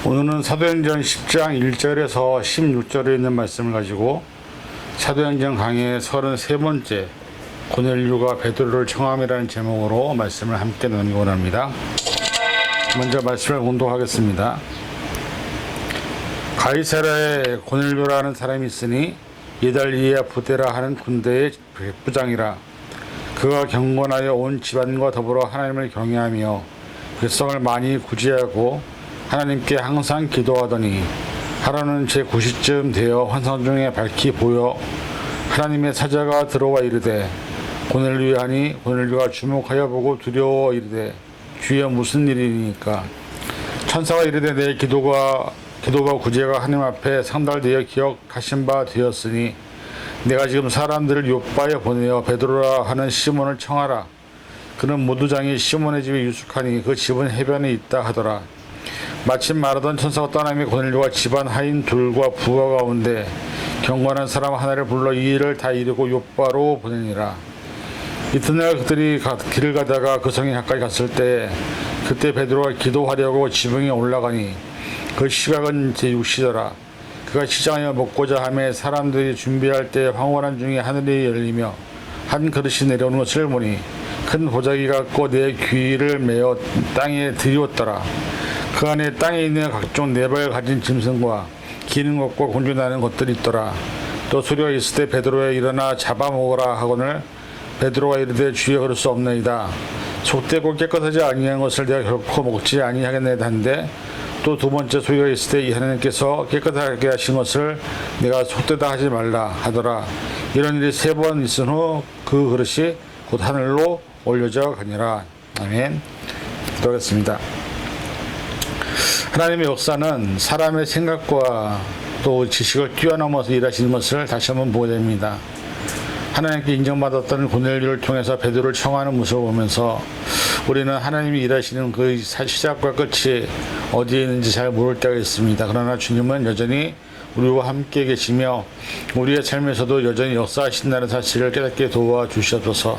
오늘은 사도행전 10장 1절에서 16절에 있는 말씀을 가지고 사도행전 강의 33번째 고넬료가 베드로를 청함이라는 제목으로 말씀을 함께 나누기 원합니다. 먼저 말씀을 공독하겠습니다. 가이사랴에 고넬료라는 사람이 있으니 이달리아 부대라 하는 군대의 백부장이라. 그가 경건하여 온 집안과 더불어 하나님을 경외하며 백성을 많이 구제하고 하나님께 항상 기도하더니 하루는 제9시쯤 되어 환상 중에 밝히 보여 하나님의 사자가 들어와 이르되 고넬료야 하니 고넬료가 주목하여 보고 두려워 이르되 주여 무슨 일이니까. 천사가 이르되 내 기도와 구제가 하나님 앞에 상달되어 기억하신 바 되었으니 내가 지금 사람들을 요바에 보내어 베드로라 하는 시몬을 청하라. 그는 모두장이 시몬의 집에 유숙하니 그 집은 해변에 있다 하더라. 마침 말하던 천사가 떠나며 고넬료가 집안 하인 둘과 부하 가운데 경건한 사람 하나를 불러 이 일을 다 이루고 요바로 보내니라. 이튿날 그들이 길을 가다가 그 성에 가까이 갔을 때 그때 베드로가 기도하려고 지붕에 올라가니 그 시각은 제6시더라. 그가 시장하여 먹고자 하며 사람들이 준비할 때 황홀한 중에 하늘이 열리며 한 그릇이 내려오는 것을 보니 큰 보자기가 같고 내 귀를 메어 땅에 들이웠더라. 그 안에 땅에 있는 각종 네발 가진 짐승과 기는 것과 곤주나는 것들이 있더라. 또 소리가 있을 때 베드로에 일어나 잡아먹으라 하거늘 베드로가 이르되 주여 그럴 수 없나이다. 속되고 깨끗하지 아니한 것을 내가 결코 먹지 아니하겠나이다 한데 또 두 번째 소리가 있을 때 이 하나님께서 깨끗하게 하신 것을 내가 속되다 하지 말라 하더라. 이런 일이 3번 있은 후 그 그릇이 곧 하늘로 올려져 가니라. 아멘. 기도하겠습니다. 하나님의 역사는 사람의 생각과 또 지식을 뛰어넘어서 일하시는 것을 다시 한번 보게 됩니다. 하나님께 인정받았던 고넬료를 통해서 베드로를 청하는 모습을 보면서 우리는 하나님이 일하시는 그 시작과 끝이 어디에 있는지 잘 모를 때가 있습니다. 그러나 주님은 여전히 우리와 함께 계시며 우리의 삶에서도 여전히 역사하신다는 사실을 깨닫게 도와주시옵소서.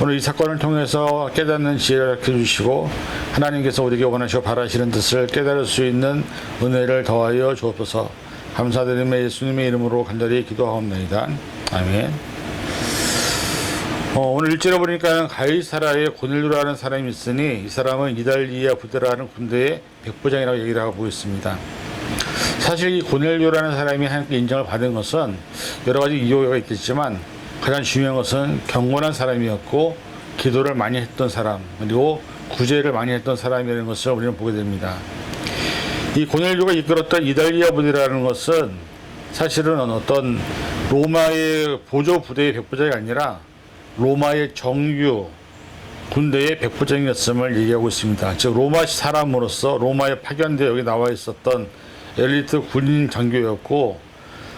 오늘 이 사건을 통해서 깨닫는 지혜를 주시고 하나님께서 우리에게 원하시고 바라시는 뜻을 깨달을 수 있는 은혜를 더하여 주옵소서. 감사드리며 예수님의 이름으로 간절히 기도하옵나이다. 아멘. 오늘 1절에 보니까 가이사랴에 고넬료라는 사람이 있으니 이 사람은 이달리아 부대라는 군대의 백부장이라고 얘기를 하고 있습니다. 사실 이 고넬료라는 사람이 하나님께 인정을 받은 것은 여러 가지 이유가 있겠지만 가장 중요한 것은 경건한 사람이었고 기도를 많이 했던 사람 그리고 구제를 많이 했던 사람이라는 것을 우리는 보게 됩니다. 이 고넬료가 이끌었던 이달리아 부대라는 것은 사실은 어떤 로마의 보조 부대의 백부장이 아니라 로마의 정규 군대의 백부장이었음을 얘기하고 있습니다. 즉 로마 사람으로서 로마에 파견되어 여기 나와 있었던 엘리트 군인 장교였고,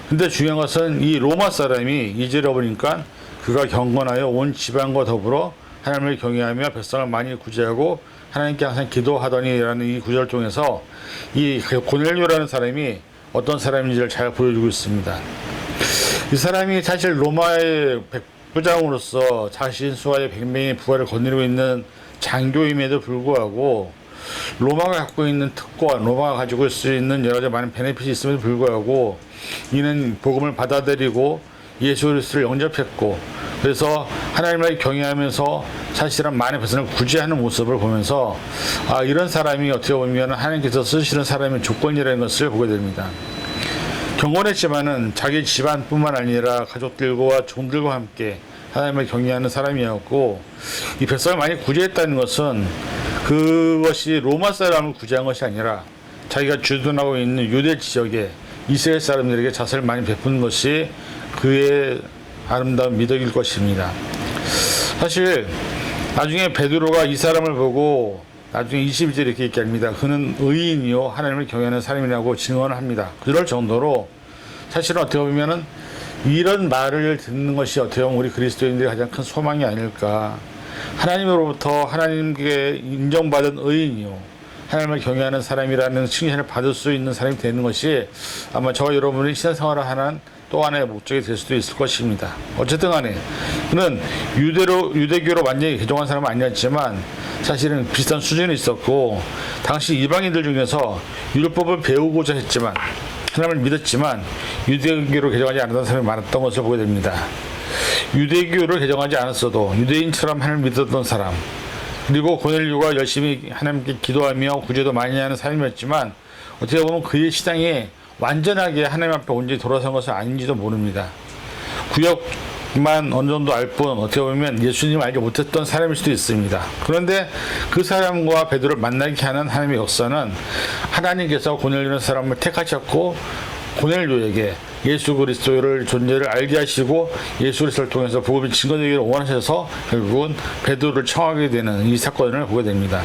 근데 중요한 것은 이 로마 사람이 이제를 보니까 그가 경건하여 온 집안과 더불어 하나님을 경외하며 백성을 많이 구제하고 하나님께 항상 기도하더니라는 이 구절을 통해서 이 고넬료라는 사람이 어떤 사람인지를 잘 보여주고 있습니다. 이 사람이 사실 로마의 백부장으로서 자신 수하의 100명의 부하를 거느리고 있는 장교임에도 불구하고 로마가 갖고 있는 특권, 로마가 가지고 있을 수 있는 여러 가지 많은 베네핏이 있음에도 불구하고 이는 복음을 받아들이고 예수 그리스도를 영접했고 그래서 하나님을 경외하면서 사실은 많은 백성을 구제하는 모습을 보면서 이런 사람이 어떻게 보면 하나님께서 쓰시는 사람의 조건이라는 것을 보게 됩니다. 경건했지만은 자기 집안뿐만 아니라 가족들과 종들과 함께 하나님을 경외하는 사람이었고 이 백성을 많이 구제했다는 것은 그것이 로마 사람을 구제한 것이 아니라 자기가 주둔하고 있는 유대 지역에 이스라엘 사람들에게 자세를 많이 베푸는 것이 그의 아름다운 미덕일 것입니다. 사실 나중에 베드로가 이 사람을 보고 나중에 22절에 이렇게 얘기합니다. 그는 의인이요 하나님을 경외하는 사람이라고 증언을 합니다. 그럴 정도로 사실은 어떻게 보면은 이런 말을 듣는 것이 어떻게 보면 우리 그리스도인들의 가장 큰 소망이 아닐까. 하나님으로부터 하나님께 인정받은 의인이요 하나님을 경외하는 사람이라는 칭찬을 받을 수 있는 사람이 되는 것이 아마 저와 여러분이 신앙생활을 하는 또 하나의 목적이 될 수도 있을 것입니다. 어쨌든 간에 그는 유대교로 완전히 개종한 사람은 아니었지만 사실은 비슷한 수준이 있었고, 당시 이방인들 중에서 율법을 배우고자 했지만, 하나님을 믿었지만 유대교로 개종하지 않았던 사람이 많았던 것을 보게 됩니다. 유대교를 개종하지 않았어도 유대인처럼 하나님을 믿었던 사람, 그리고 고넬료가 열심히 하나님께 기도하며 구제도 많이 하는 사람이었지만, 어떻게 보면 그의 신앙이 완전하게 하나님 앞에 온전히 돌아선 것은 아닌지도 모릅니다. 구역만 어느 정도 알 뿐 어떻게 보면 예수님을 알지 못했던 사람일 수도 있습니다. 그런데 그 사람과 베드로를 만나게 하는 하나님의 역사는, 하나님께서 고넬료라는 사람을 택하셨고 고넬료에게 예수 그리스도를 존재를 알게 하시고 예수 그리스도를 통해서 복음이 증거되기를 원하셔서 결국은 베드로를 청하게 되는 이 사건을 보게 됩니다.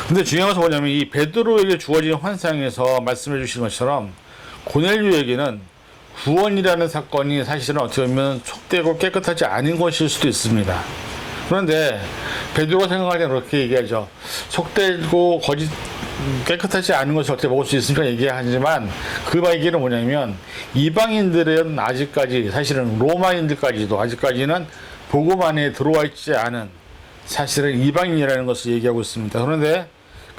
근데 중요한 것은 뭐냐면, 이 베드로에게 주어진 환상에서 말씀해 주신 것처럼 고넬료에게는 구원이라는 사건이 사실은 어떻게 보면 속되고 깨끗하지 않은 것일 수도 있습니다. 그런데 베드로가 생각할 때는 그렇게 얘기하죠. 속되고 깨끗하지 않은 것을 어떻게 먹을 수 있습니까? 얘기하지만 그 얘기는 뭐냐면, 이방인들은 아직까지, 사실은 로마인들까지도 아직까지는 복음 안에 들어와 있지 않은 사실은 이방인이라는 것을 얘기하고 있습니다. 그런데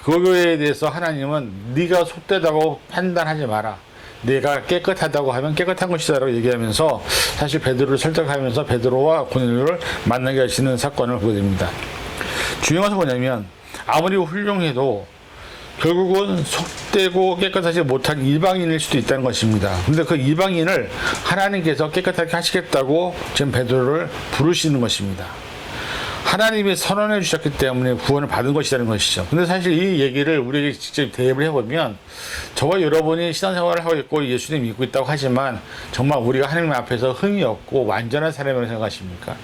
그거에 대해서 하나님은 네가 속되다고 판단하지 마라, 내가 깨끗하다고 하면 깨끗한 것이다라고 얘기하면서 사실 베드로를 설득하면서 베드로와 고넬료를 만나게 하시는 사건을 보게 됩니다. 중요한 것은 뭐냐면, 아무리 훌륭해도 결국은 속되고 깨끗하지 못한 이방인일 수도 있다는 것입니다. 근데 그 이방인을 하나님께서 깨끗하게 하시겠다고 지금 베드로를 부르시는 것입니다. 하나님이 선언해 주셨기 때문에 구원을 받은 것이라는 것이죠. 근데 사실 이 얘기를 우리에게 직접 대입을 해보면, 저와 여러분이 신앙생활을 하고 있고 예수님 믿고 있다고 하지만 정말 우리가 하나님 앞에서 흠이 없고 완전한 사람이라고 생각하십니까?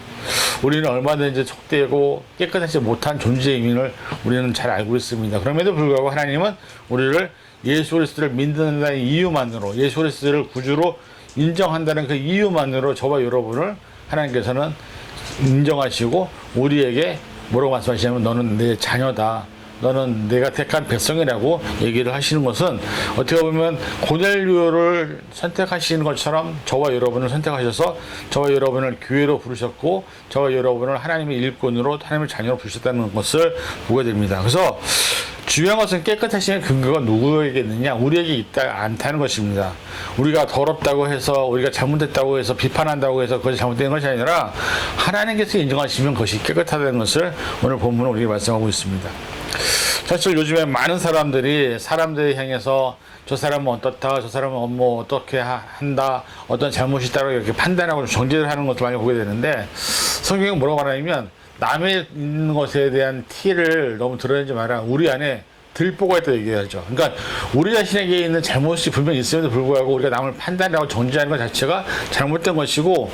우리는 얼마든지 속되고 깨끗하지 못한 존재임을 우리는 잘 알고 있습니다. 그럼에도 불구하고 하나님은 우리를 예수 그리스도를 믿는다는 이유만으로, 예수 그리스도를 구주로 인정한다는 그 이유만으로 저와 여러분을 하나님께서는 인정하시고 우리에게 뭐라고 말씀하시냐면, 너는 내 자녀다, 너는 내가 택한 백성이라고 얘기를 하시는 것은, 어떻게 보면 고넬료를 선택하시는 것처럼 저와 여러분을 선택하셔서 저와 여러분을 교회로 부르셨고 저와 여러분을 하나님의 일꾼으로, 하나님의 자녀로 부르셨다는 것을 보게 됩니다. 그래서 중요한 것은 깨끗하신 근거가 누구에게 있느냐, 우리에게 있다 않다는 것입니다. 우리가 더럽다고 해서, 우리가 잘못했다고 해서 비판한다고 해서 그것이 잘못된 것이 아니라 하나님께서 인정하시면 그것이 깨끗하다는 것을 오늘 본문은 우리에게 말씀하고 있습니다. 사실 요즘에 많은 사람들이 사람들을 향해서 저 사람은 어떻다, 저 사람은 뭐 어떻게 한다, 어떤 잘못이 있다고 이렇게 판단하고 정죄를 하는 것을 많이 보게 되는데, 성경은 뭐라고 말하냐면, 남의 있는 것에 대한 티를 너무 드러내지 마라, 우리 안에 들보가 있다고 얘기하죠. 그러니까 우리 자신에게 있는 잘못이 분명히 있음에도 불구하고 우리가 남을 판단하고 정죄하는 것 자체가 잘못된 것이고,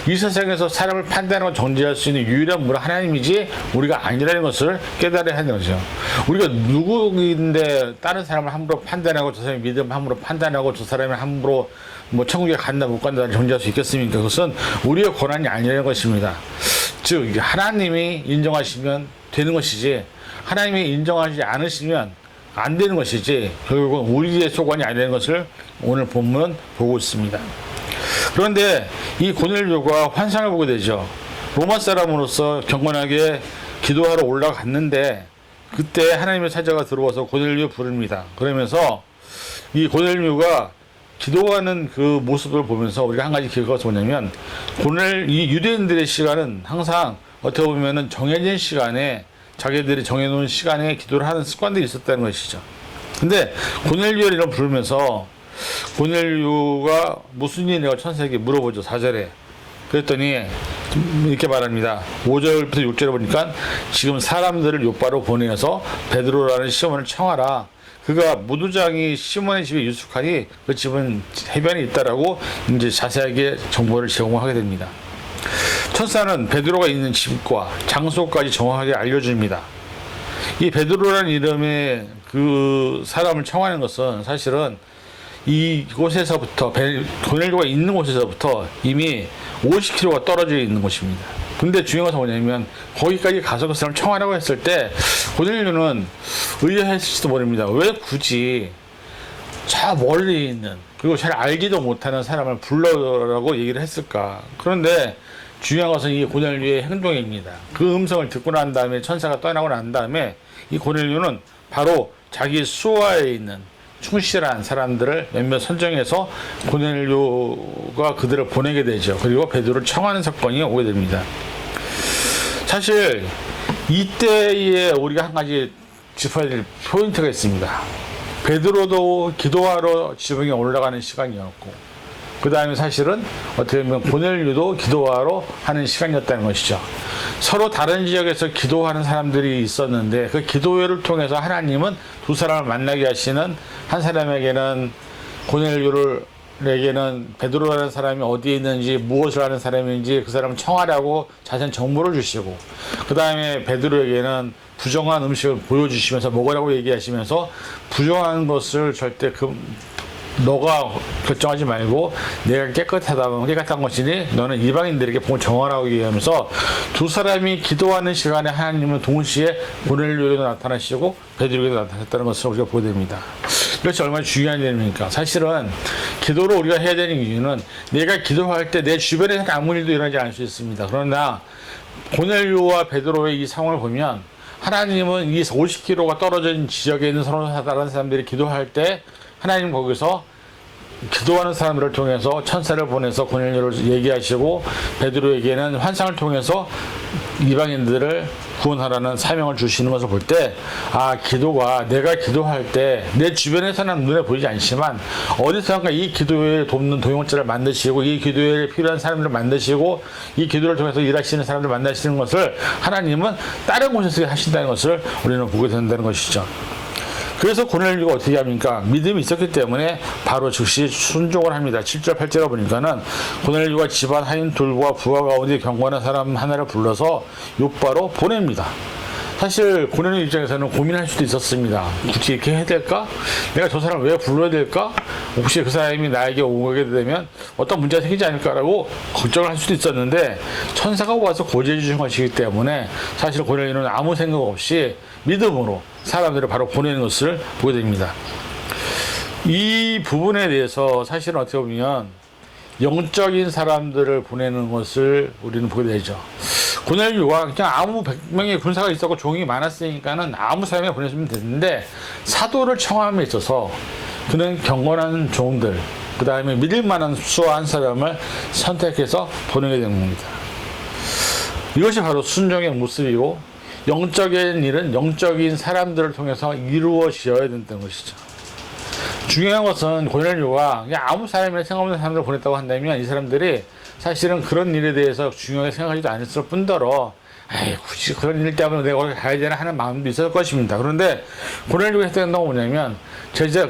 이 세상에서 사람을 판단하고 정죄할 수 있는 유일한 분은 하나님이지 우리가 아니라는 것을 깨달아야 하는 거죠. 우리가 누구인데 다른 사람을 함부로 판단하고, 저 사람이 믿음 함부로 판단하고, 저 사람이 함부로 뭐 천국에 간다 못 간다를 정죄할 수 있겠습니까? 그것은 우리의 권한이 아니라는 것입니다. 즉 하나님이 인정하시면 되는 것이지, 하나님이 인정하지 않으시면 안 되는 것이지, 결국은 우리의 소관이 아니라는 것을 오늘 본문은 보고 있습니다. 그런데 이 고넬료가 환상을 보게 되죠. 로마 사람으로서 경건하게 기도하러 올라갔는데, 그때 하나님의 사자가 들어와서 고넬료 부릅니다. 그러면서 이 고넬료가 기도하는 그 모습을 보면서 우리가 한 가지 기억할 수 뭐냐면, 이 유대인들의 시간은 항상 어떻게 보면은 정해진 시간에, 자기들이 정해놓은 시간에 기도를 하는 습관들이 있었다는 것이죠. 근데 고넬료를 부르면서 고넬료가 무슨 일이냐고 천사에게 물어보죠. 4절에. 그랬더니 이렇게 말합니다. 5절부터 6절에 보니까, 지금 사람들을 요바로 보내어서 베드로라는 시몬을 청하라. 그가 무두장이 시몬의 집에 유숙하니 그 집은 해변에 있다라고 이제 자세하게 정보를 제공하게 됩니다. 천사는 베드로가 있는 집과 장소까지 정확하게 알려줍니다. 이 베드로라는 이름의 그 사람을 청하는 것은 사실은 이곳에서부터, 고넬료가 있는 곳에서부터 이미 50km가 떨어져 있는 곳입니다. 근데 중요한 것은 뭐냐면, 거기까지 가서 그 사람을 청하라고 했을 때 고넬료는 의아했을지도 모릅니다. 왜 굳이 저 멀리 있는, 그리고 잘 알지도 못하는 사람을 불러라고 얘기를 했을까? 그런데 중요한 것은 이 고넬료의 행동입니다. 그 음성을 듣고 난 다음에 천사가 떠나고 난 다음에 이 고넬료는 바로 자기 수하에 있는 충실한 사람들을 몇몇 선정해서 고넬료가 그들을 보내게 되죠. 그리고 베드로를 청하는 사건이 오게 됩니다. 사실 이때에 우리가 한 가지 짚어야 될 포인트가 있습니다. 베드로도 기도하러 지붕에 올라가는 시간이었고, 그 다음에 사실은 어떻게 보면 고넬료도 기도하러 하는 시간이었다는 것이죠. 서로 다른 지역에서 기도하는 사람들이 있었는데 그 기도회를 통해서 하나님은 두 사람을 만나게 하시는, 한 사람에게는 고넬료에게는 베드로라는 사람이 어디에 있는지, 무엇을 하는 사람인지 그 사람을 청하라고 자세한 정보를 주시고, 그 다음에 베드로에게는 부정한 음식을 보여주시면서 먹으라고 얘기하시면서 부정한 것을 절대 너가 결정하지 말고 내가 깨끗한 것이니 너는 이방인들에게 복을 정하라고 얘기하면서 두 사람이 기도하는 시간에 하나님은 동시에 고넬료에도 나타나시고 베드로에게도 나타났다는 것을 우리가 보게 됩니다. 이것이 얼마나 중요한 일입니까? 사실은 기도를 우리가 해야 되는 이유는 내가 기도할 때 내 주변에서 아무 일도 일어나지 않을 수 있습니다. 그러나 고넬료와 베드로의 이 상황을 보면 하나님은 이 50km가 떨어진 지역에 있는 서로 다른 사람들이 기도할 때 하나님 거기서 기도하는 사람들을 통해서 천사를 보내서 고넬료를 얘기하시고 베드로에게는 환상을 통해서 이방인들을 구원하라는 사명을 주시는 것을 볼 때, 기도가 내가 기도할 때 내 주변에서는 눈에 보이지 않지만 어디선가 이 기도에 돕는 동역자를 만드시고 이 기도에 필요한 사람들을 만드시고 이 기도를 통해서 일하시는 사람들을 만나시는 것을 하나님은 다른 곳에서 하신다는 것을 우리는 보게 된다는 것이죠. 그래서 고넬료가 어떻게 합니까? 믿음이 있었기 때문에 바로 즉시 순종을 합니다. 7절 8절에 보니까는 고넬료가 집안 하인 둘과 부하 가운데 경건한 사람 하나를 불러서 요바로 보냅니다. 사실 고넬료 입장에서는 고민할 수도 있었습니다. 굳이 이렇게 해야 될까? 내가 저 사람을 왜 불러야 될까? 혹시 그 사람이 나에게 오게 되면 어떤 문제가 생기지 않을까라고 걱정을 할 수도 있었는데, 천사가 와서 고지해 주신 것이기 때문에 사실 고넬료는 아무 생각 없이 믿음으로 사람들을 바로 보내는 것을 보게 됩니다. 이 부분에 대해서 사실은 어떻게 보면 영적인 사람들을 보내는 것을 우리는 보게 되죠. 고넬료가 그냥 아무 100명의 군사가 있었고 종이 많았으니까는 아무 사람이 보냈으면 됐는데, 사도를 청함에 있어서 그는 경건한 종들, 그 다음에 믿을 만한 수한 사람을 선택해서 보내게 된 겁니다. 이것이 바로 순종의 모습이고, 영적인 일은 영적인 사람들을 통해서 이루어져야 된다는 것이죠. 중요한 것은 고넬료가 그냥 아무 사람이나 생각없는 사람들을 보냈다고 한다면 이 사람들이 사실은 그런 일에 대해서 중요하게 생각하지도 않았을 뿐더러 굳이 그런 일 때문에 내가 거기 가야 되나 하는 마음도 있을 것입니다. 그런데 고넬료가 했던 건 뭐냐면,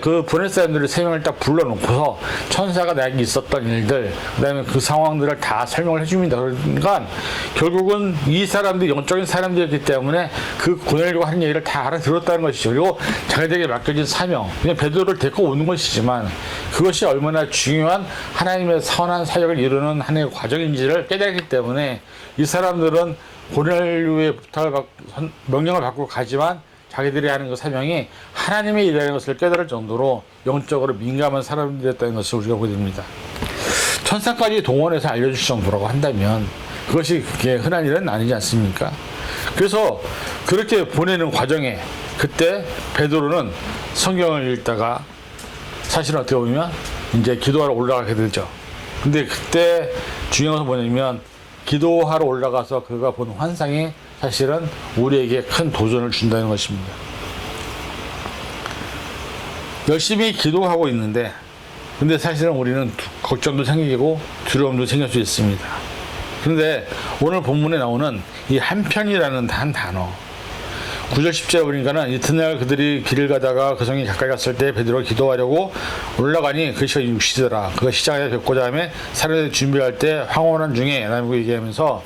그 보낼 사람들을 3명을 딱 불러놓고서 천사가 나에게 있었던 일들, 그 다음에 그 상황들을 다 설명을 해줍니다. 그러니까 결국은 이 사람들이 영적인 사람들이었기 때문에 그 고넬료가 하는 얘기를 다 알아들었다는 것이죠. 그리고 자기들에게 맡겨진 사명, 그냥 베드로를 데리고 오는 것이지만 그것이 얼마나 중요한 하나님의 선한 사역을 이루는 하나의 과정인지를 깨달았기 때문에 이 사람들은 고넬료의 명령을 받고 가지만 자기들이 하는 그 사명이 하나님의 일이라는 것을 깨달을 정도로 영적으로 민감한 사람들이었다는 것을 우리가 보게 됩니다. 천사까지 동원해서 알려줄 정도라고 한다면 그것이 그게 흔한 일은 아니지 않습니까? 그래서 그렇게 보내는 과정에 그때 베드로는 성경을 읽다가 사실은 어떻게 보면 이제 기도하러 올라가게 되죠. 근데 그때 중요한 것은 뭐냐면, 기도하러 올라가서 그가 본 환상이 사실은 우리에게 큰 도전을 준다는 것입니다. 열심히 기도하고 있는데 근데 사실은 우리는 걱정도 생기고 두려움도 생길 수 있습니다. 그런데 오늘 본문에 나오는 이 한편이라는 한 단어, 9절 10절에 보니까는 이튿날 그들이 길을 가다가 그 성이 가까이 갔을 때 베드로가 기도하려고 올라가니 그 시가 육시더라. 그가 시장에 뵙고자 하며 사람들이 준비할 때 황혼한 중에 라고 얘기하면서,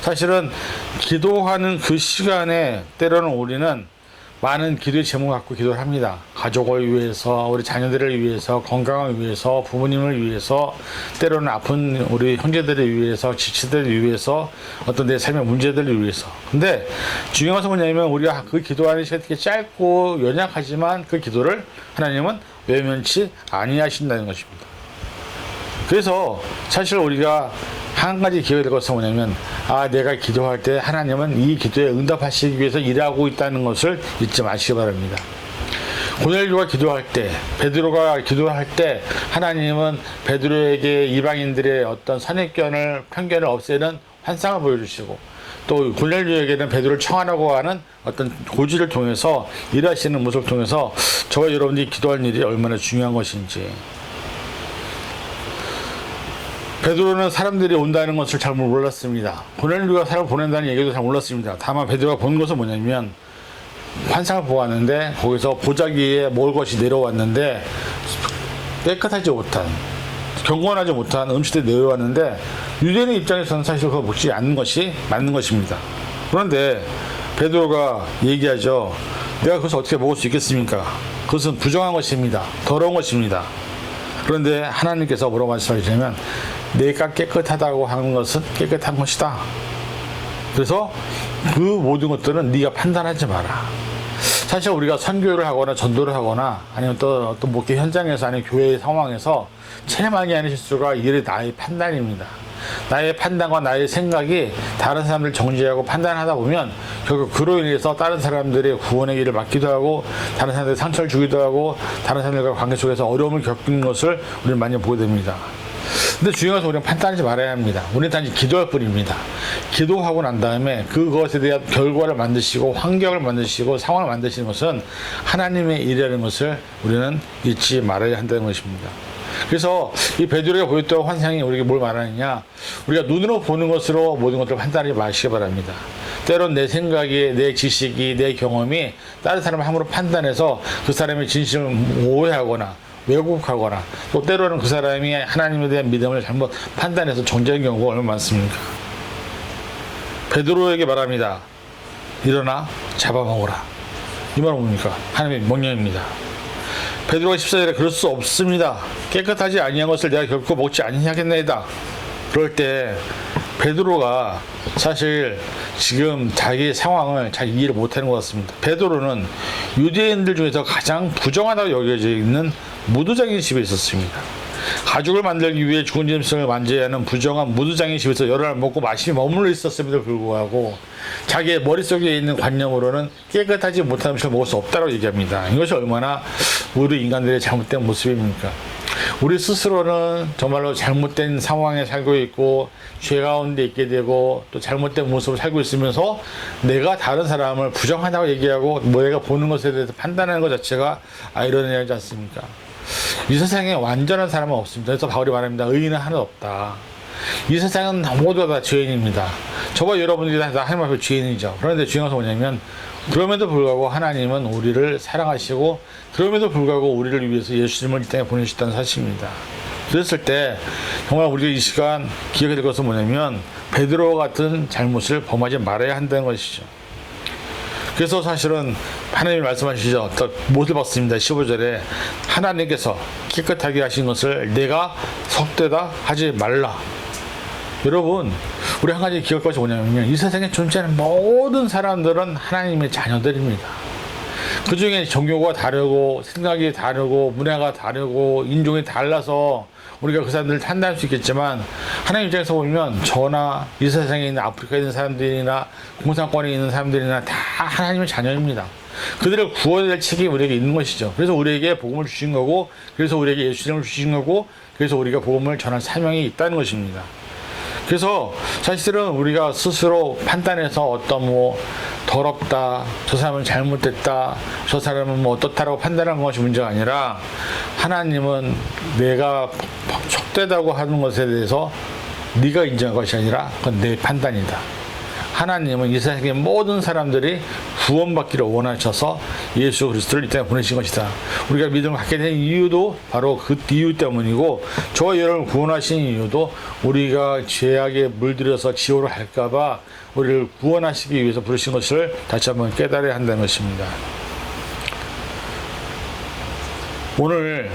사실은 기도하는 그 시간에 때로는 우리는 많은 기도의 제목을 갖고 기도를 합니다. 가족을 위해서, 우리 자녀들을 위해서, 건강을 위해서, 부모님을 위해서, 때로는 아픈 우리 형제들을 위해서, 지치들을 위해서, 어떤 내 삶의 문제들을 위해서. 근데 중요한 것은 뭐냐면, 우리가 그 기도하는 시간이 되게 짧고 연약하지만 그 기도를 하나님은 외면치 아니하신다는 것입니다. 그래서 사실 우리가 한 가지 기회가 될 것은 뭐냐면, 내가 기도할 때 하나님은 이 기도에 응답하시기 위해서 일하고 있다는 것을 잊지 마시기 바랍니다. 고넬료가 기도할 때, 베드로가 기도할 때 하나님은 베드로에게 이방인들의 어떤 선입견을, 편견을 없애는 환상을 보여주시고, 또 고넬료에게는 베드로를 청하라고 하는 어떤 고지를 통해서 일하시는 모습을 통해서 저와 여러분들이 기도할 일이 얼마나 중요한 것인지. 베드로는 사람들이 온다는 것을 잘 몰랐습니다. 고넬료가 사람을 보낸다는 얘기도 잘 몰랐습니다. 다만 베드로가 본 것은 뭐냐면, 환상을 보았는데 거기서 보자기에 먹을 것이 내려왔는데 깨끗하지 못한, 경건하지 못한 음식들이 내려왔는데 유대인의 입장에서는 사실 그거 먹지 않는 것이 맞는 것입니다. 그런데 베드로가 얘기하죠. 내가 그것을 어떻게 먹을 수 있겠습니까? 그것은 부정한 것입니다. 더러운 것입니다. 그런데 하나님께서 뭐라고 말씀하시냐면, 내가 깨끗하다고 하는 것은 깨끗한 것이다. 그래서 그 모든 것들은 네가 판단하지 마라. 사실 우리가 선교를 하거나 전도를 하거나 아니면 또 어떤 목회 현장에서 아니면 교회의 상황에서 제일 많이 하는 실수가 이게 나의 판단입니다. 나의 판단과 나의 생각이 다른 사람들 정죄하고 판단하다 보면 결국 그로 인해서 다른 사람들의 구원의 길을 막기도 하고 다른 사람들의 상처를 주기도 하고 다른 사람들과 관계 속에서 어려움을 겪는 것을 우리는 많이 보게 됩니다. 근데 중요한 것은 우리는 판단하지 말아야 합니다. 우리는 단지 기도할 뿐입니다. 기도하고 난 다음에 그것에 대한 결과를 만드시고 환경을 만드시고 상황을 만드시는 것은 하나님의 일이라는 것을 우리는 잊지 말아야 한다는 것입니다. 그래서 이 베드로가 보였던 환상이 우리에게 뭘 말하느냐, 우리가 눈으로 보는 것으로 모든 것들을 판단하지 마시기 바랍니다. 때론 내 생각이, 내 지식이, 내 경험이 다른 사람을 함부로 판단해서 그 사람의 진심을 오해하거나 왜곡하거나 또 때로는 그 사람이 하나님에 대한 믿음을 잘못 판단해서 정죄하는 경우가 얼마나 많습니까? 베드로에게 말합니다. 일어나 잡아먹어라. 이 말은 뭡니까? 하나님의 명령입니다. 베드로가 14절에 그럴 수 없습니다. 깨끗하지 아니한 것을 내가 결코 먹지 아니하겠나이다. 그럴 때 베드로가 사실 지금 자기 상황을 잘 이해를 못하는 것 같습니다. 베드로는 유대인들 중에서 가장 부정하다고 여겨져 있는 무두장의 집에 있었습니다. 가죽을 만들기 위해 죽은 짐승을 만져야 하는 부정한 무두장의 집에서 열흘 먹고 마시며 머물러 있었음에도 불구하고 자기의 머릿속에 있는 관념으로는 깨끗하지 못한 음식을 먹을 수 없다고 얘기합니다. 이것이 얼마나 우리 인간들의 잘못된 모습입니까? 우리 스스로는 정말로 잘못된 상황에 살고 있고 죄 가운데 있게 되고 또 잘못된 모습을 살고 있으면서 내가 다른 사람을 부정하다고 얘기하고 내가 보는 것에 대해서 판단하는 것 자체가 아이러니하지 않습니까? 이 세상에 완전한 사람은 없습니다. 그래서 바울이 말합니다. 의인은 하나도 없다. 이 세상은 모두 다 죄인입니다. 저와 여러분들이 다 하나님 앞에 죄인이죠. 그런데 중요한 것은 뭐냐면 그럼에도 불구하고 하나님은 우리를 사랑하시고 그럼에도 불구하고 우리를 위해서 예수님을 이 땅에 보내주셨다는 사실입니다. 그랬을 때 정말 우리가 이 시간 기억해야 될 것은 뭐냐면 베드로 같은 잘못을 범하지 말아야 한다는 것이죠. 그래서 사실은 하나님이 말씀하시죠. 또 못을 봤습니다. 15절에 하나님께서 깨끗하게 하신 것을 내가 속되다 하지 말라. 여러분, 우리 한 가지 기억할 것이 뭐냐면 이 세상에 존재하는 모든 사람들은 하나님의 자녀들입니다. 그 중에 종교가 다르고 생각이 다르고 문화가 다르고 인종이 달라서 우리가 그 사람들을 판단할 수 있겠지만 하나님 입장에서 보면 저나 이 세상에 있는 아프리카에 있는 사람들이나 공산권에 있는 사람들이나 다 하나님의 자녀입니다. 그들을 구원해야 될 책임이 우리에게 있는 것이죠. 그래서 우리에게 복음을 주신 거고 그래서 우리에게 예수님을 주신 거고 그래서 우리가 복음을 전할 사명이 있다는 것입니다. 그래서 사실은 우리가 스스로 판단해서 어떤 더럽다, 저 사람은 잘못됐다, 저 사람은 어떻다라고 판단하는 것이 문제가 아니라 하나님은 내가 척되다고 하는 것에 대해서 네가 인정한 것이 아니라 그건 내 판단이다. 하나님은 이 세상의 모든 사람들이 구원받기를 원하셔서 예수 그리스도를 이 땅에 보내신 것이다. 우리가 믿음을 갖게 된 이유도 바로 그 이유 때문이고 저와 여러분을 구원하신 이유도 우리가 죄악에 물들여서 지옥으로 갈까봐 우리를 구원하시기 위해서 부르신 것을 다시 한번 깨달아야 한다는 것입니다. 오늘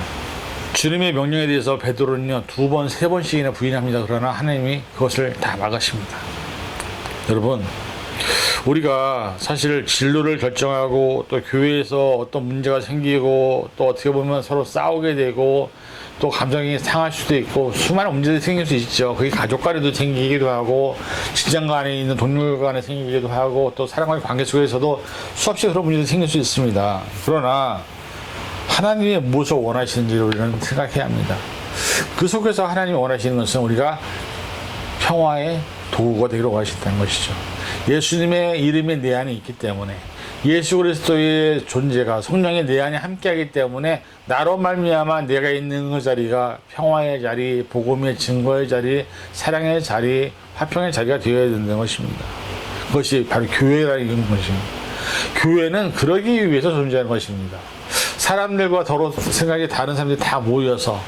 주님의 명령에 대해서 베드로는요 2번, 3번씩이나 부인합니다. 그러나 하나님이 그것을 다 막으십니다. 여러분, 우리가 사실 진로를 결정하고 또 교회에서 어떤 문제가 생기고 또 어떻게 보면 서로 싸우게 되고 또 감정이 상할 수도 있고 수많은 문제들이 생길 수 있죠. 그게 가족 간에도 생기기도 하고 직장 간에 있는 동료 간에 생기기도 하고 또 사람과의 관계 속에서도 수없이 그런 문제들이 생길 수 있습니다. 그러나 하나님이 무엇을 원하시는지를 우리는 생각해야 합니다. 그 속에서 하나님이 원하시는 것은 우리가 평화의 도구가 되기를 원하신다는 것이죠. 예수님의 이름이 내 안에 있기 때문에 예수 그리스도의 존재가 성령이 내 안에 함께하기 때문에 나로 말미암아 내가 있는 그 자리가 평화의 자리, 복음의 증거의 자리, 사랑의 자리, 화평의 자리가 되어야 된다는 것입니다. 그것이 바로 교회라는 것입니다. 교회는 그러기 위해서 존재하는 것입니다. 사람들과 서로 생각이 다른 사람들이 다 모여서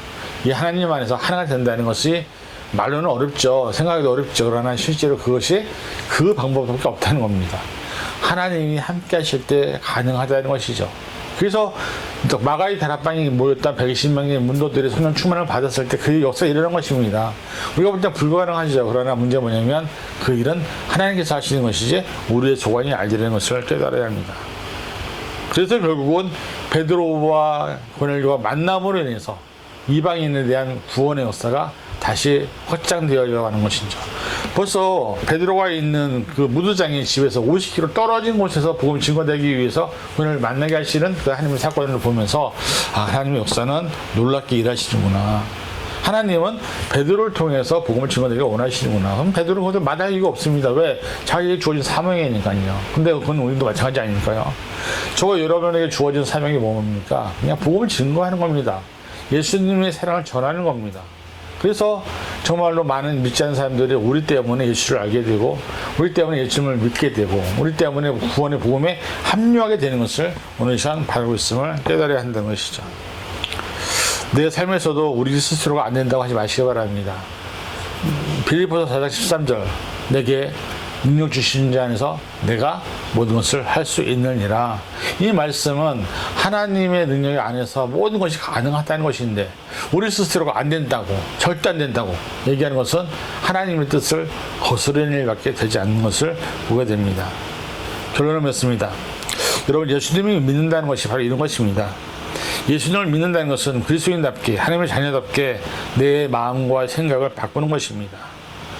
이 하나님 안에서 하나가 된다는 것이 말로는 어렵죠. 생각하기도 어렵죠. 그러나 실제로 그것이 그 방법밖에 없다는 겁니다. 하나님이 함께 하실 때 가능하다는 것이죠. 그래서 마가의 다락방에 모였던 120명의 문도들이 성령 충만을 받았을 때 그 역사가 일어난 것입니다. 우리가 볼 때 불가능하죠. 그러나 문제가 뭐냐면 그 일은 하나님께서 하시는 것이지 우리의 조관이 알리는 것을 깨달아야 합니다. 그래서 결국은 베드로와 고넬료가 만남으로 인해서 이방인에 대한 구원의 역사가 다시 확장되어 가는 것이죠. 벌써 베드로가 있는 그 무두장의 집에서 50km 떨어진 곳에서 복음 증거되기 위해서 그를 만나게 하시는 그 하나님의 사건을 보면서 하나님의 역사는 놀랍게 일하시는구나. 하나님은 베드로를 통해서 복음을 증거되기를 원하시는구나. 그럼 베드로는 그것을 마다할 이유가 없습니다. 왜? 자기에게 주어진 사명이니까요. 근데 그건 우리도 마찬가지 아닐까요? 저와 여러분에게 주어진 사명이 뭡니까? 그냥 복음을 증거하는 겁니다. 예수님의 사랑을 전하는 겁니다. 그래서 정말로 많은 믿지 않는 사람들이 우리 때문에 예수를 알게 되고 우리 때문에 예수님을 믿게 되고 우리 때문에 구원의 복음에 합류하게 되는 것을 오늘 이 시간 바라고 있음을 깨달아야 한다는 것이죠. 내 삶에서도 우리 스스로가 안 된다고 하지 마시기 바랍니다. 빌립보서 4장 13절 내게 능력 주신 자 안에서 내가 모든 것을 할 수 있느니라. 이 말씀은 하나님의 능력 안에서 모든 것이 가능하다는 것인데 우리 스스로가 안 된다고 절대 안 된다고 얘기하는 것은 하나님의 뜻을 거스르는 일밖에 되지 않는 것을 보게 됩니다. 결론을 맺습니다. 여러분 예수님이 믿는다는 것이 바로 이런 것입니다. 예수님을 믿는다는 것은 그리스도인답게 하나님의 자녀답게 내 마음과 생각을 바꾸는 것입니다.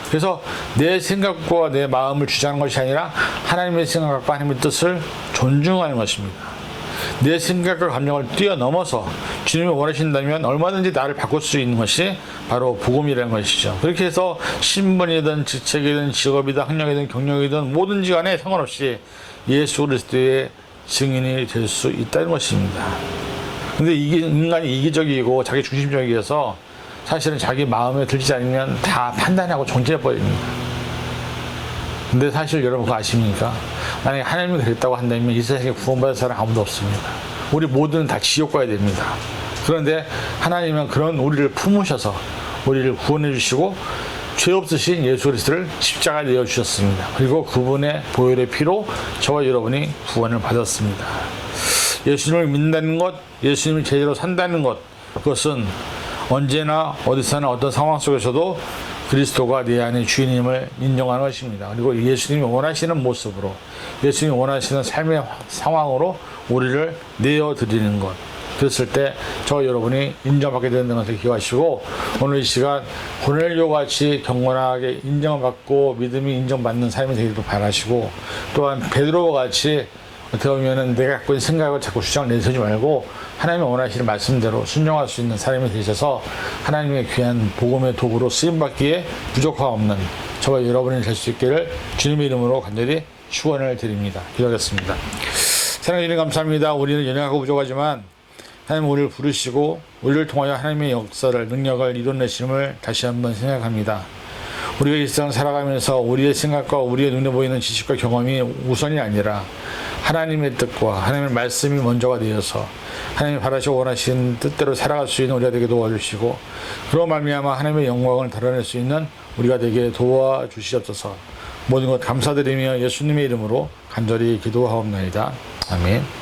그래서 내 생각과 내 마음을 주장하는 것이 아니라 하나님의 생각과 하나님의 뜻을 존중하는 것입니다. 내 생각과 감정을 뛰어넘어서 주님이 원하신다면 얼마든지 나를 바꿀 수 있는 것이 바로 복음이라는 것이죠. 그렇게 해서 신분이든 직책이든 직업이든 학력이든 경력이든 뭐든지 간에 상관없이 예수 그리스도의 증인이 될 수 있다는 것입니다. 근데 이게 인간이 이기적이고 자기 중심적이어서 사실은 자기 마음에 들지 않으면 다 판단하고 존재해버립니다. 근데 사실 여러분 그거 아십니까? 만약에 하나님이 그랬다고 한다면 이 세상에 구원받을 사람 아무도 없습니다. 우리 모두는 다 지옥 가야 됩니다. 그런데 하나님은 그런 우리를 품으셔서 우리를 구원해 주시고 죄 없으신 예수 그리스도를 십자가에 내어 주셨습니다. 그리고 그분의 보혈의 피로 저와 여러분이 구원을 받았습니다. 예수님을 믿는다는 것, 예수님이 제대로 산다는 것, 그것은 언제나 어디서나 어떤 상황 속에서도 그리스도가 내 안의 주인임을 인정하는 것입니다. 그리고 예수님이 원하시는 모습으로 예수님이 원하시는 삶의 상황으로 우리를 내어드리는 것. 그랬을 때 저 여러분이 인정받게 되는 것을 기억하시고 오늘 이 시간 고넬료 같이 경건하게 인정을 받고 믿음이 인정받는 삶이 되기를 바라시고 또한 베드로와 같이 어떻게 보면은 내가 갖고 있는 생각을 자꾸 주장을 내세우지 말고 하나님이 원하시는 말씀대로 순종할 수 있는 사람이 되셔서 하나님의 귀한 복음의 도구로 쓰임받기에 부족함 없는 저와 여러분이 될 수 있기를 주님의 이름으로 간절히 축원을 드립니다. 기도하겠습니다. 사랑해 주님 감사합니다. 우리는 연약하고 부족하지만 하나님 우리를 부르시고 우리를 통하여 하나님의 역사를 능력을 이뤄내심을 다시 한번 생각합니다. 우리가 일상 살아가면서 우리의 생각과 우리의 눈에 보이는 지식과 경험이 우선이 아니라 하나님의 뜻과 하나님의 말씀이 먼저가 되어서 하나님이 바라시고 원하시는 뜻대로 살아갈 수 있는 우리가 되게 도와주시고 그로 말미암아 하나님의 영광을 드러낼 수 있는 우리가 되게 도와주시옵소서. 모든 것 감사드리며 예수님의 이름으로 간절히 기도하옵나이다. 아멘.